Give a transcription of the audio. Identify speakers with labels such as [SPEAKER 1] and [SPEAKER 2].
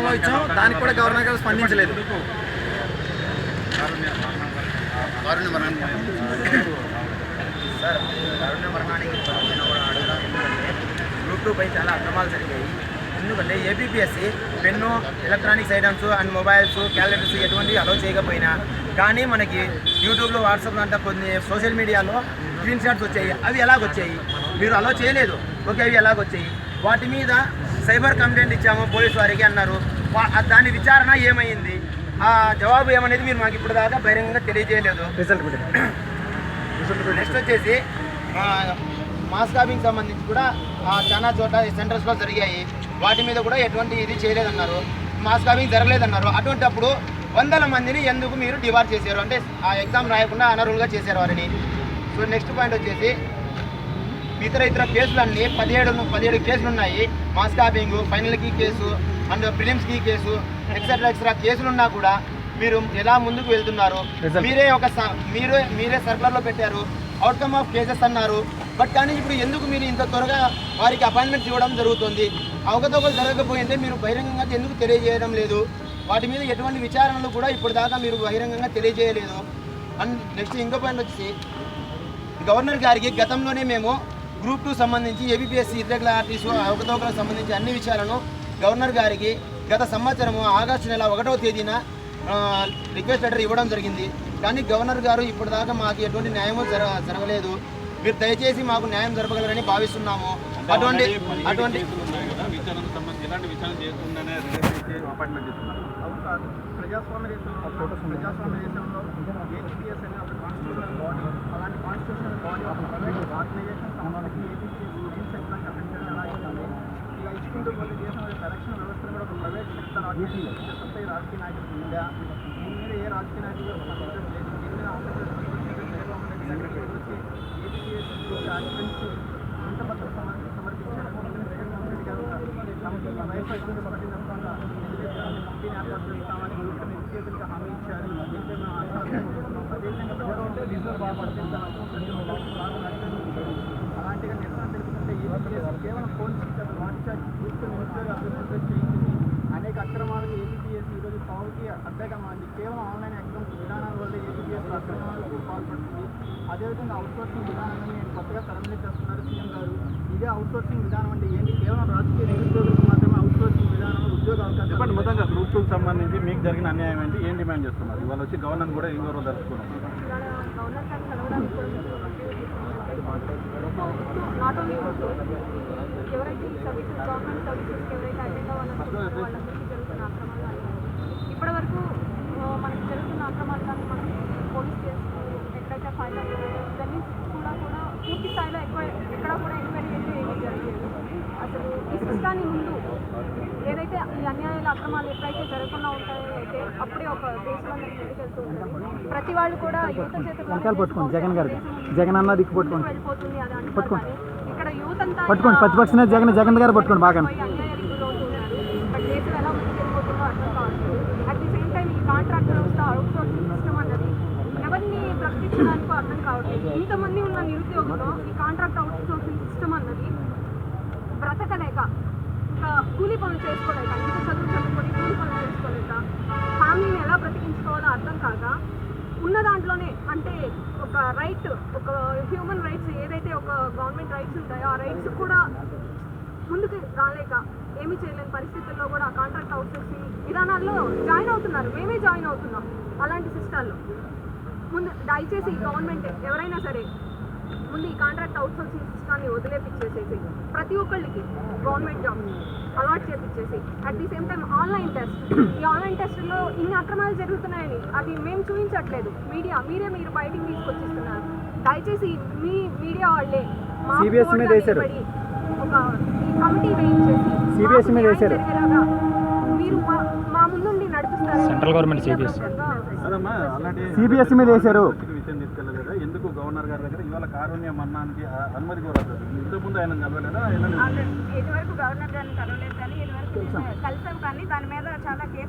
[SPEAKER 1] గతంలో ఇచ్చాం, దానికి కూడా గవర్నర్ గారు స్పందించలేదు.
[SPEAKER 2] సార్ కారుణ్య మరణానికి కూడా అడగడం ఎందుకంటే గ్రూప్ 2 పై చాలా అక్రమాలు జరిగాయి. ఎందుకంటే APSC pen, electronics items and mobiles, calendars ఎటువంటివి అలౌ చేయకపోయినా కానీ మనకి యూట్యూబ్లో, వాట్సాప్ అంతా కొన్ని సోషల్ మీడియాలో స్క్రీన్ షాట్స్ వచ్చాయి. అవి ఎలాగొచ్చాయి? మీరు అలౌ చేయలేదు, ఓకే, అవి ఎలాగొచ్చాయి? వాటి మీద సైబర్ కంప్లైంట్ ఇచ్చాము పోలీసు వారికి అన్నారు. దాని విచారణ ఏమైంది? ఆ జవాబు ఏమనేది మీరు మాకు ఇప్పుడు దాకా బహిరంగంగా తెలియజేయలేదు. నెక్స్ట్ వచ్చేసి మాస్ కాపింగ్ సంబంధించి కూడా చాలా చోట సెంటర్స్లో జరిగాయి. వాటి మీద కూడా ఎటువంటి ఇది చేయలేదన్నారు, మాస్ కాపింగ్ జరగలేదన్నారు. అటువంటిప్పుడు వందల మందిని ఎందుకు మీరు డిబార్ చేశారు? అంటే ఆ ఎగ్జామ్ రాయకుండా అనర్హులుగా చేశారు వారిని. సో నెక్స్ట్ పాయింట్ వచ్చేసి ఇతర కేసులన్నీ 17 కేసులు ఉన్నాయి. మాస్ కాపింగ్, ఫైనల్కి కేసు అండ్ ప్రిలిమ్స్కి కేసు, ఎక్సెట్రా కేసులున్నా కూడా మీరు ఎలా ముందుకు వెళ్తున్నారు? మీరే సర్కులర్లో పెట్టారు, అవుట్కమ్ ఆఫ్ కేసెస్ అన్నారు. బట్ కానీ ఇప్పుడు ఎందుకు మీరు ఇంత త్వరగా వారికి అపాయింట్మెంట్స్ ఇవ్వడం జరుగుతుంది? అవకతవకలు జరగకపోయింటే మీరు బహిరంగంగా ఎందుకు తెలియజేయడం లేదు? వాటి మీద ఎటువంటి విచారణలు కూడా ఇప్పుడు దాకా మీరు బహిరంగంగా తెలియజేయలేదు. అండ్ నెక్స్ట్ ఇంకో పాయింట్ వచ్చి గవర్నర్ గారికి గతంలోనే మేము గ్రూప్ 2 సంబంధించి ఏపీఎస్సీ ఇర్రెగ్యులారిటీస్, అవకతవకలకు సంబంధించి అన్ని విషయాలను గవర్నర్ గారికి గత సంవత్సరము ఆగస్టు నెల 1వ తేదీన రిక్వెస్ట్ లెటర్ ఇవ్వడం జరిగింది. కానీ గవర్నర్ గారు ఇప్పటిదాకా మాకు ఎటువంటి న్యాయము జరగలేదు. మీరు దయచేసి మాకు న్యాయం జరపగలరని భావిస్తున్నాము. అటువంటి
[SPEAKER 3] ప్రజాస్వామ్య దేశంలో ఏపీఎస్ అనే ఒక కాన్స్టిట్యూషనల్ బాడీ, అలాంటి కాన్స్టిట్యూషనల్ బాడీ ఒక ప్రైవేట్ ఆర్గనైజేషన్ సంస్థకి ఏపీఎస్ రూల్స్ ఎగ్జామ్ అటెండ్ ఎలా ఇస్తుంది? ఇలా ఇచ్చుకుంటూ పోతే దేశంలో ఎలక్షన్ వ్యవస్థను కూడా ఒక ప్రైవేట్ సెక్టర్ ఆర్గనైజేషన్ రాజకీయ నాయకులు ఉందా? దీని మీద ఏ రాజకీయ నాయకులు స్పందించడం లేదు. దీని మీద ఆంధ్రప్రదేశ్ జగన్మోహన్ రెడ్డి సెక్రటరీ వచ్చి ఏపీఎస్ డాక్యుమెంట్స్ అంతపత్రం సమర్పించారు. జగన్మోహన్ రెడ్డి గారు వైఎస్ఆర్ పార్టీ తరఫున కంపెనీ ఏర్పాటు చేస్తామని నిరుద్యోగులకు హామీ ఇచ్చారు. దీంట్లో మేము ఆశాస్తున్నాం. అదేవిధంగా రిజర్వ్ ఏర్పాటు చేస్తాము, ప్రతి ఒక్కరికి బాగా నచ్చదు. అలాంటిగా నిరసన తెలుపుతుంటే ఏపీఎస్ కేవలం పోలీసు లాఠీచార్జ్ చూసుకుని నిరుద్యోగ అభివృద్ధి చేయించింది. అనేక అక్రమాలకు ఏపీఎస్ ఈరోజు పావుకి అడ్డగా మారింది. కేవలం ఆన్లైన్ ఎగ్జామ్స్ విధానాల వల్ల ఏపీఎస్ అక్రమాలకు పాల్పడుతుంది. అదేవిధంగా అవుట్సోర్సింగ్ విధానాన్ని నేను కొత్తగా తరలి చేస్తున్నారు సీఎం గారు. ఇదే అవుట్సోర్సింగ్ విధానం అంటే ఏంటి? కేవలం రాజకీయ నిరుద్యోగులకు మాత్రమే అవుట్సోర్సింగ్ విధానం ఉద్యోగ అవకాశం.
[SPEAKER 4] చెప్పండి, మొత్తంగా గ్రూప్ 2కి సంబంధించి మీకు జరిగిన అన్యాయం ఏంటి, ఏం డిమాండ్ చేస్తున్నారు? ఇవాళ వచ్చి గవర్నర్ కూడా ఏం గౌరవ జరుపుకున్నారు?
[SPEAKER 5] నాట్ ఓన్లీ ఎవరైతే ఈ సర్వీసెస్, గవర్నమెంట్ సర్వీసెస్కి ఎవరైతే అటెండ్ అవ్వాలనుకుంటున్నారో వాళ్ళందరికీ జరుగుతున్న అక్రమాలు కానీ ఇప్పటివరకు మనకి జరుగుతున్న అక్రమాలు కానీ మనకి పోలీస్ కేసులు ఎక్కడైతే ఫైల్ అవుతున్నాయో ఇవన్నీ కూడా పూర్తి స్థాయిలో ఎక్కడ కూడా ఎంక్వైరీ అయితే ఏమీ జరగలేదు. అసలు ఈ సిస్టాన్ని ముందు ఏదైతే ఈ అన్యాయాల అక్రమాలు ఎప్పుడైతే జరగకుండా ఉంటాయో అయితే అప్పుడే ఒక దేశంలో ముందుకెళ్తూ ఉంటుంది. ప్రతి వాళ్ళు కూడా యువత చేతుల్లో
[SPEAKER 3] పట్టుకోండి, జగన్ అన్న దిక్కు పట్టుకోండి,
[SPEAKER 5] వెళ్ళిపోతుంది అది అంటున్నారు. ఇక్కడ యూత్ అంతా
[SPEAKER 3] ప్రతిపక్ష జగన్ గారు పట్టుకోండి బాగా
[SPEAKER 5] అన్యాయానికి గురవుతున్నారు. బట్ దేశం ఎలా ముందుకెళ్ళిపోతుందో అర్థం కావట్లేదు. అట్ ది సేమ్ టైం ఈ కాంట్రాక్ట్ వ్యవస్థ, అవుట్సోర్సింగ్ సిస్టమ్ అన్నది ఎవరిని ప్రకటించడానికో అర్థం కావట్లేదు. ఇంతమంది ఉన్న నిరుద్యోగులు ఈ కాంట్రాక్ట్ అవుట్సోర్సింగ్ సిస్టమ్ అన్నది బ్రతకలేక, ఇంకా కూలీ పనులు చేసుకోలేక, ఇంకా చదువుకొని కూలీ పనులు చేసుకోలేక ఫ్యామిలీని ఎలా బ్రతికించుకోవాలో అర్థం కాక ఉన్న దాంట్లోనే అంటే ఒక రైట్, ఒక హ్యూమన్ రైట్స్ ఏదైతే ఒక గవర్నమెంట్ రైట్స్ ఉంటాయో ఆ రైట్స్ కూడా ముందుకు రాలేక ఏమీ చేయలేని పరిస్థితుల్లో కూడా కాంట్రాక్ట్ అవుట్సోర్సింగ్ విధానాల్లో జాయిన్ అవుతున్నారు. మేమే జాయిన్ అవుతున్నాం అలాంటి సిస్టాల్లో. ముందు దయచేసి గవర్నమెంట్ ఎవరైనా సరే ముందు ఈ కాంట్రాక్ట్ అవుట్సోర్సింగ్ సిస్టాన్ని వదిలేపిచ్చేసేసి ప్రతి ఒక్కళ్ళకి గవర్నమెంట్ జాబ్ అలవాటు చేపించేసి at the same time online test, ఈ ఆన్లైన్ టెస్ట్లో ఇన్ని అక్రమాలు జరుగుతున్నాయని అది మేము చూపించట్లేదు, మీరు బయటికి తీసుకొచ్చిస్తున్నారు. దయచేసి మీ మీడియా వాళ్ళే ఒక ఈ కమిటీ వేయించేసి మీరు మా ముందుండి నడిపిస్తారు.
[SPEAKER 4] సెంట్రల్ గవర్నమెంట్
[SPEAKER 3] సిబిఎస్ఈ మీద వేశారు.
[SPEAKER 4] ఎందుకు గవర్నర్ గారి దగ్గర ఇవాళ కారుణ్య మరణానికి అనుమతి కోరదు? ఇంతకుముందు ఆయన కలవలేదా?
[SPEAKER 5] ఇదివరకు గవర్నర్ గారిని కలవలేదు కానీ ఇదివరకు కలిసాం కానీ దాని మీద చాలా కేసు